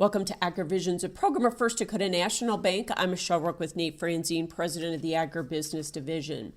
Welcome to Agri-Visions, a program of First Dakota National Bank. I'm Michelle Rook with Nate Franzén, president of the Agri-Business Division.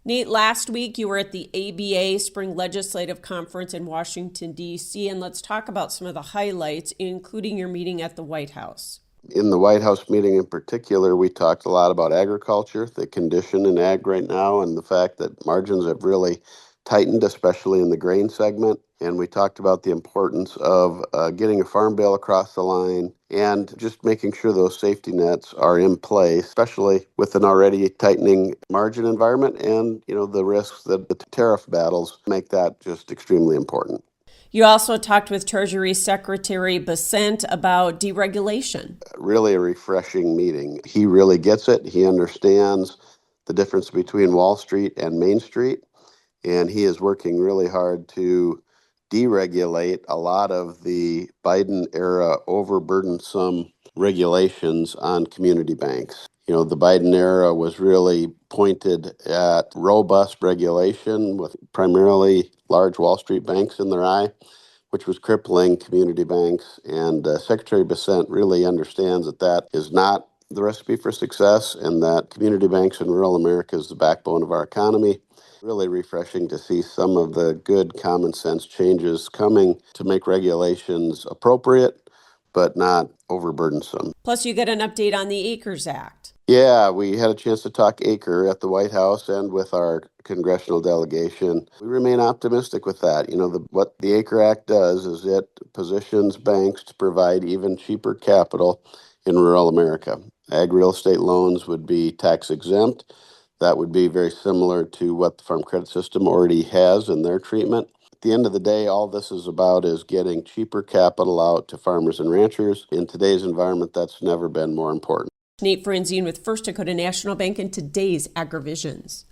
Nate, last week you were at the ABA Spring Legislative Conference in Washington, D.C., and let's talk about some of the highlights, including your meeting at the White House. In the White House meeting in particular, we talked a lot about agriculture, the condition in ag right now, and the fact that margins have really tightened, especially in the grain segment. And we talked about the importance of getting a farm bill across the line and just making sure those safety nets are in place, especially with an already tightening margin environment and, the risks that the tariff battles make that just extremely important. You also talked with Treasury Secretary Bessent about deregulation. Really a refreshing meeting. He really gets it. He understands the difference between Wall Street and Main Street, and he is working really hard to deregulate a lot of the Biden-era overburdensome regulations on community banks. The Biden era was really pointed at robust regulation with primarily large Wall Street banks in their eye, which was crippling community banks. And Secretary Bessent really understands that that is not the recipe for success and that community banks in rural America is the backbone of our economy. Really refreshing to see some of the good common sense changes coming to make regulations appropriate, but not overburdensome. Plus, you get an update on the ACRE Act. Yeah, we had a chance to talk ACRE at the White House and with our congressional delegation. We remain optimistic with that. What the ACRE Act does is it positions banks to provide even cheaper capital in rural America. Ag real estate loans would be tax exempt. That would be very similar to what the Farm Credit System already has in their treatment. At the end of the day, all this is about is getting cheaper capital out to farmers and ranchers. In today's environment, that's never been more important. Nate Franzén with First Dakota National Bank and today's Agri-Visions.